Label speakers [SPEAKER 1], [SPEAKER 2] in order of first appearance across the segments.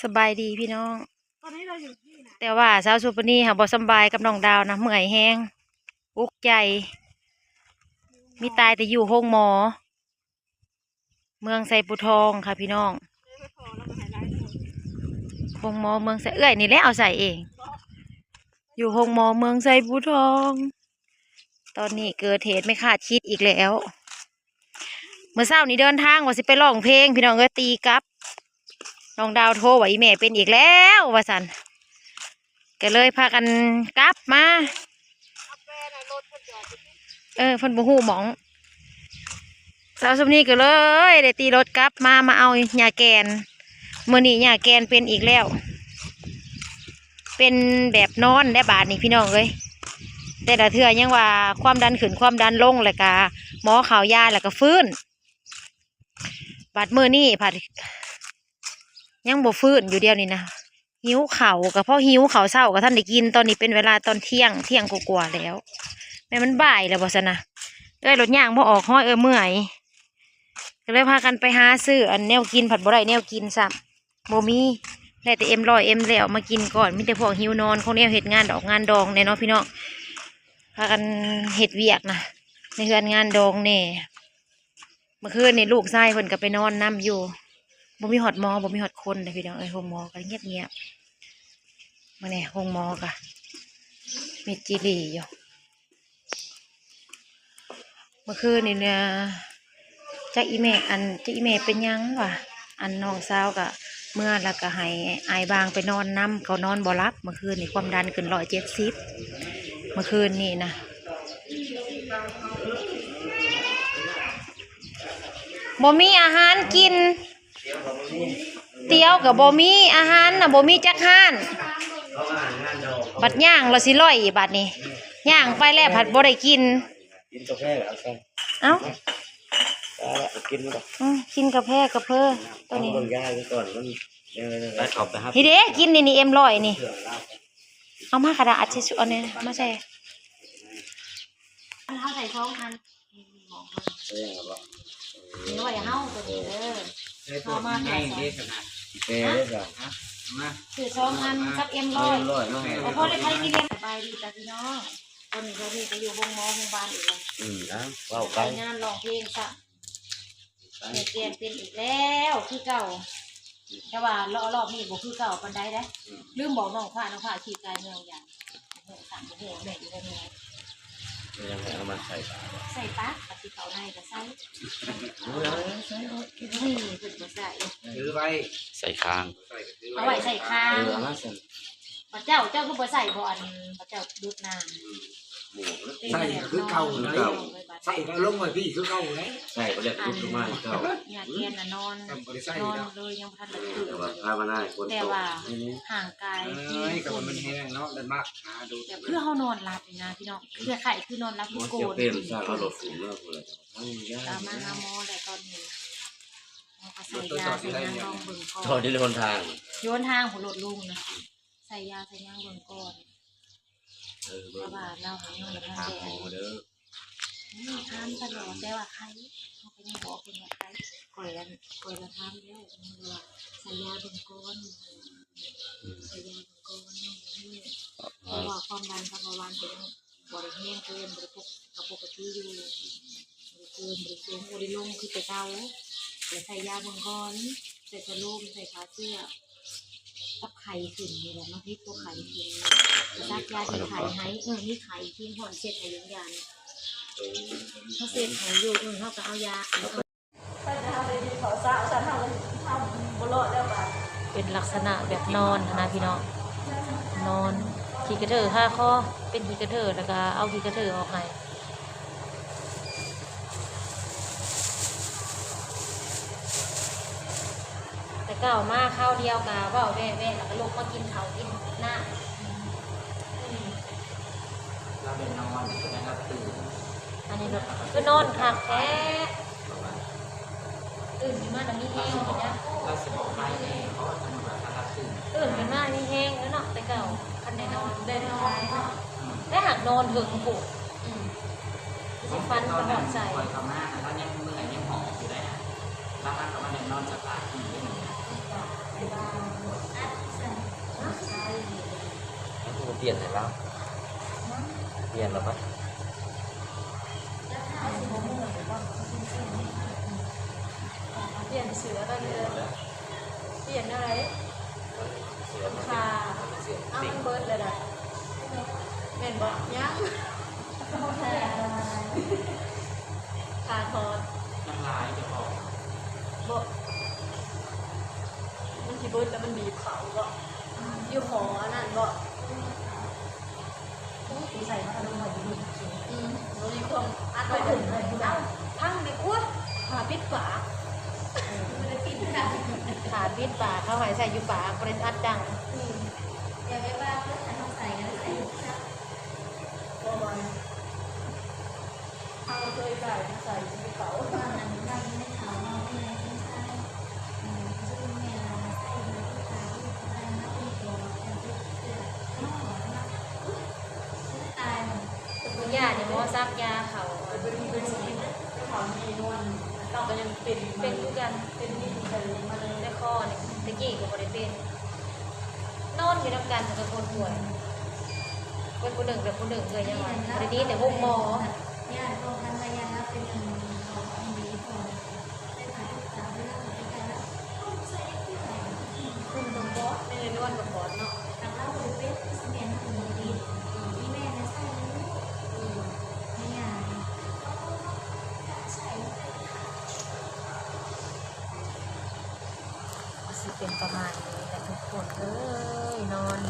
[SPEAKER 1] สบายดีพี่น้อง
[SPEAKER 2] ตอนนี้เราอยู่ที่ไหน
[SPEAKER 1] แต่ว่าสาวสุปนีค่ะบ่สำบายกับน้องดาวนะเมื่อยแห้งอุกใจมีตายแต่อยู่ห้องหมอเมืองไซปุทองค่ะพี่น้อง
[SPEAKER 2] ไม่พอแล้วมาไฮไลท์
[SPEAKER 1] ห้องหมอเมืองไซเอื้อยนี่แหละเอาใส่เอง อยู่ห้องหมอเมืองไซปุทอง ตอนนี้เกิดเหตุไม่คาดคิดอีกแล้วเมื่อเช้านี้เดินทางว่าสิไปร้องเพลงพี่น้องก็ตีกับน้องดาวโทรว่าอีแม่เป็นอีกแล้วว่าสันก็เลยพากันกลับมาเพิ่นบ่ฮู้หมองสาวสมนีก็เลยได้ตีรถกลับมาเอาหญ้าแกนมื้อนี้หญ้าแกนเป็นอีกแล้วเป็นแบบนอนได้บาดนี่พี่น้องเอ้ยแต่ละเทื่อยังว่าความดันขึ้นความดันลงแล้วก็หมอข่าวยาแล้วก็ฟื้นบาดมื้อนี้ผัดยังบ่ฟื้นอยู่เดียวนี่นะหิวข้าวก็เพราะหิวข้าวเช้าก็ท่านได้กินตอนนี้เป็นเวลาตอนเที่ยงกว่าๆแล้วแม่มันบ่ายแล้วบ่ซะนะรถย่างบ่ออกห้อยเมื่อยก็เลยพากันไปหาซื้ออันแนวกินผัดบ่ได้แนวกินซ้ำบ่มีได้แต่M100แล้วมากินก่อนมีแต่พวกหิวนอนของแนวเฮ็ดงานดอกงานดองแน่เนาะพี่น้องพากันเฮ็ดเวียกนะในเฮือนงานดองแน่เมื่อคืนนี่ลูกชายเพิ่นก็ไปนอนนํอยู่บ่มีฮอดหมอบ่มีฮอดคนเลยพี่น้องโรงหมอก็เงียบๆมาแน่โรงหมอก็มีจิหรี่อยู่เมื่อคืนนี่เนี่ยจ้าอีเมเป็นยังวะอันน้องสาวก็เมื่อแล้วก็ให้อายบางไปนอนน้ำเขานอนบ่รับเมื่อคืนนี่ความดันขึ้น170เมื่อคืนนี่นะบ่มีอาหารกินเตี๋ยวกับบ่มีอาหารน่ะบ่มีจักห้านบัดย่างเราสิร้อยบัดนี้ย่างไปแล้วผัดบ่ได้กิน
[SPEAKER 3] กาแฟเอาใส่
[SPEAKER 1] เอ้า
[SPEAKER 3] กินมันก่อน
[SPEAKER 1] กินกาแฟกับเพื่อตัวนี้
[SPEAKER 3] ต้องย่างก่อนมันได้ขอบนะครับ
[SPEAKER 1] ฮิเด้กินนี่M100นี่เอามากระดาษชิชอันนี้มาใส่เฮาใส่ท้องทันนี่ว่าอย่าเฮาตัวนี้เอามาใส่
[SPEAKER 3] แกได้จ้ะ
[SPEAKER 1] ถือท้องทันกับM100แล้วพอได้ใครกินสบายดีจ้ะพี่น้องตอนนี้เราจะอยู่ห้องหมอห้องบ้านอีกแล้ว
[SPEAKER 3] นะว้าว
[SPEAKER 1] ไปงานร้องเพลงซะเปลี่ยนเป็นอีกแล้วคือเก่าแต่ว่ารอบนี้บ่คือเก่าปานใดได้ลืมบอกน้องผ้าขี่ไก่เมืองอย่างสั่งแม่อยู่ในนี้
[SPEAKER 3] ยังไงเอามาใส่
[SPEAKER 1] ปะปฏิเก่าในก็ใส่นี่เพิ่นก็ใส่
[SPEAKER 3] ถือไว้ใส่คาง
[SPEAKER 1] เอาไว้ใส่คางพระเจ้าก็บ่ใส่บ่อันพระเจ้าดุดน้ำ
[SPEAKER 4] ใส่คือเก่าเลยใส่ก็ลงมาพี่คือเก่าเลย
[SPEAKER 3] ใส่ก็เรียกลุกลงมาเก่า
[SPEAKER 1] เนี่ยเกียนนอนเลยยังพันตื่น
[SPEAKER 3] แต่ว่าถ้ามาได้คน
[SPEAKER 1] แต่ว่าห่างกาย
[SPEAKER 4] กับมันแห้งเนาะดันมากดู
[SPEAKER 1] แต่เพื่อเขานอนรับนะพี่น้องเพื่อไข่คือนอนรับทุกโกน
[SPEAKER 3] เป็นสร้างเขาหลบฝุ่นเลิกเลย
[SPEAKER 1] ตามมาหาหมอแต่ตอนนี้ใส่ยาใส่ยางลองเบิ่งก่อน
[SPEAKER 3] ตอนที่โยนทาง
[SPEAKER 1] ผมหลดลุงนะใส่ยาใส่ยางเบิ่งก่อนเพราะว่าเราหาเงินแล้วทำแดงนี่ทำตลอดแต่ว่าใครเขาไปยังบอกเป็นว่าใครก่อยละทำแล้วใส่ยาเบิ่งก่อนใส่ยาเบิ่งก่อนนี่เพราะว่าความดันประมาณเป็นบริเวณเกินบริปุกกับปกติอยู่บริสูงบริลงคือแต่เก่าใส่ยาเบิ่งก่อนใส่กระโหลกใส่ขาเสื้อกับไข่ขึ้นนี่แหละน้ำพริกตัวไข่ขึ้นซักยาที่ไข่ให้นี่ไข่ที่ห่อนเสร็จในยุงยานเขาเสร็จหายอยู่เขาก็เอายาเป็นลักษณะแบบนอนนะพี่น้องนอนขี่กระเทอ5 ข้อเป็นขี่กระเทอแล้วก็เอาขี่กระเทอออกให้แต่เก่ามากข้าวเดียวกาว่าแว่แล้วก็ลงมากินเขากินหน้า
[SPEAKER 4] เราเป็นนอนนะครับตื่น
[SPEAKER 1] อันนี้แบบก็นอนคักแท้ตื่นขึ้นมาแต่มีแห้งนะ
[SPEAKER 4] เราสมองไม่แน่เขาทำแบบนั้น
[SPEAKER 1] ตื่นขึ้นมามีแห้งแล้วเนาะแต่เก่าคันได้นอนได้หักนอนถึงปุกสิฟันกระบอกใส่
[SPEAKER 4] คอยทำหน้าแล้วยังเมื่อยยังหอมอยู่ได้แล้วท่านก็มาเดินนอนสบาย
[SPEAKER 1] อั
[SPEAKER 3] เปลี่ยนให้เราเปลี่ยนแล้วปะ
[SPEAKER 2] เปลี่ยนเสือก็เลยเปลี่ยนอะไรค่ะเอามันเบิร์ดเลยล่ะเม่นบอกยังขาทอดน้ำลายจะบอกบอกมันที่เบิร์ดแล้วมันบีบเขาก็อยู่หอนั่นก็ใส่มาลงมาดีเรามีความอัดไว้ถึงเลยเอาพังดีกว่าหาปิดฝา
[SPEAKER 1] ขาปิดปากเขาใหายใส่อยู่ปากบริษัทดัง
[SPEAKER 2] อย่าไปว่าเพื่อนทำใส่กันใส่ครับประมาณเอาเคยใส่ใส่กระเป๋าว่านั้นว่าไม่ถามเราไม่ไรไม่ใช่ซึ่งแม่เราใส่ในที่ตาที่ตาไม่เป็นตัวเป็นที่เกิดไม่หอมนะตายมัน
[SPEAKER 1] คุณย่าเนี่ยหมอซักยาเขา
[SPEAKER 2] เป็นสีเขามีนวลเราก็ยังเป็นทุกกันเป็นที่เป็นมาเลย
[SPEAKER 1] ในคอเนี่ยตะกี้ก็บริเป็นนอนอยู่น้ำกันแต่คนป่วยเป็นผู้หนึ่งแบบผู้หนึ่งเลยยังไงบริดีแต่พวกหมอ
[SPEAKER 2] ญาติพวกนั้นมาญาติเป็นหนึ่งของดีของได้ผ่านทุกสาวได้รับการได้รับใส่ที่ใส่คุณตรงบอสไม่ได้นวลกับบอสเนาะทางเราบริเวณที่เสมียนทางดีที่แม่ในใส่ไม่ยากใส่
[SPEAKER 1] สิเป็นประมาณนี้แหละทุกคนเอ้ยนอน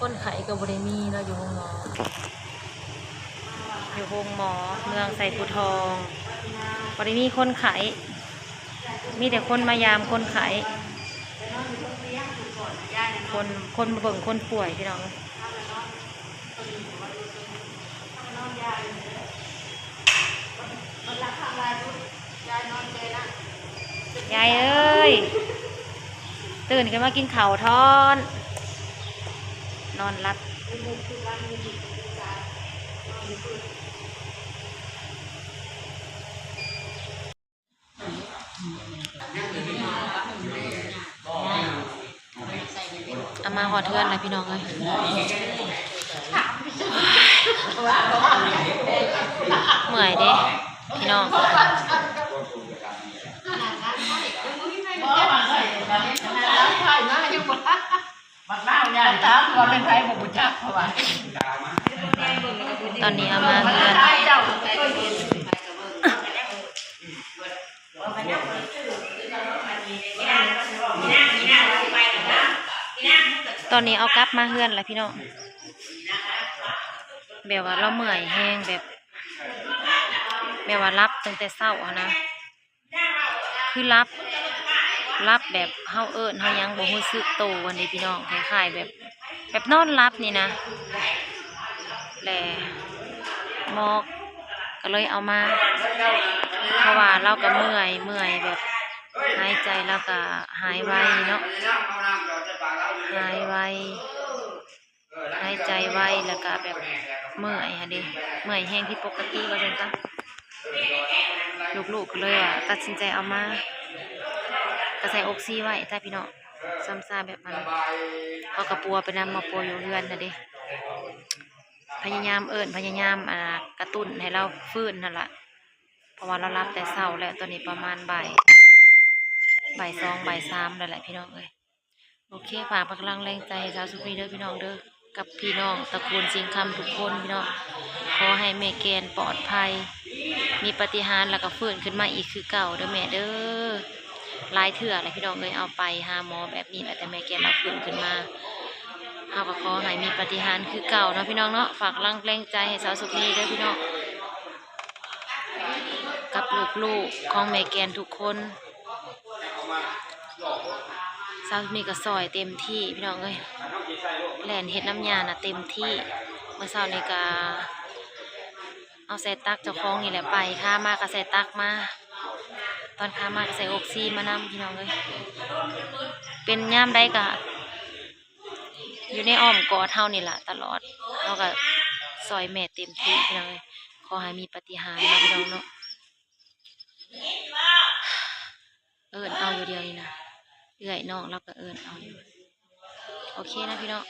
[SPEAKER 1] คนไข้กับบริมีเนาะอยู่ห้องหมอ อยู่ห้องหมอเมืองไซปูทองบริมีคนไข้มีแต่คนมายามคนไข้คนมาเบิ่งคนป่วยพี่น้องยายเอ้ยตื่นกันมากินข้าวทอน นอนรับเอามาหอดเทือนเลยพี่น้องเลยเมื่อยเด้พี่น้องตอนนี้เอามาเฮือนตอนนี้เอากลับมาเฮือนแล้วพี่น้องแบบว่าเราเมื่อยแห้งแบบว่ารับตั้งแต่เช้าอะนะคือรับแบบเฮาเอิ้นเฮายังบ่รู้สึกโตวันนี้พี่น้องคล้ายๆแบบนอนรับนี่นะแหละหมอกก็เลยเอามาเพราะว่าเราก็เมื่อยแบบหายใจแล้วก็หายไวเนาะหายไวหายใจไวแล้วก็แบบเมื่อยฮะดิเมื่อยแห้งผิดปกติว่าจังซะลูกๆเลยว่าตัดสินใจเอามาก็ใส่ออกซิไว้ถ้าพี่น้องซ้ำซาแบบมันเอากระปัวไปนำมาปัวอยู่เรือนนะดิพยายามกระตุ้นให้เราฟื้นนั่นแหละเพราะว่าเรารับแต่เช้าแล้วตอนนี้ประมาณบ่ายสองบ่ายสามแล้วแหละพี่น้องเอ้ยโอเคฝากพลังแรงใจชาวสุพรรณเด้อพี่น้องเด้อกับพี่น้องตระกูลสิงห์คำทุกคนพี่น้องขอให้แม่แกนปลอดภัยมีปาฏิหาริย์แล้วก็ฟื้นขึ้นมาอีกคือเก่าเด้อแม่เด้อลายเถื่ออะไรพี่น้องเลยเอาไปหาหมอแบบนี้แหละแต่แม่แกเราฟื้นขึ้นมาเอาก็ขอให้มีปาฏิหาริย์คือเก่าเนาะพี่น้องเนาะฝากแรงใจให้สาวสุพรรณเด้อพี่น้องกับลูกๆของแม่แกนทุกคนสาวมีกระซอยเต็มที่พี่น้องเลยแหลนเฮ็ดน้ำยาน่ะเต็มที่เมื่อเช้านี้ก็เอาใส่ตักเจ้าของนี่แหละไปข้ามากระใส่ตักมาตอนข้ามากระใส่ออกซิมานำพี่น้องเลยเป็นย่ามได้กะอยู่ในอ้อมกอดเท่านี่แหละตลอดเราก็ซอยแม่เต็มที่พี่น้องเลยขอให้มีปาฏิหาริย์นะพี่น้องเนาะ เดียวนี่นะเอื้อยน้องเราก็เอิ้นเอาอยู่โอเคนะพี่น้อง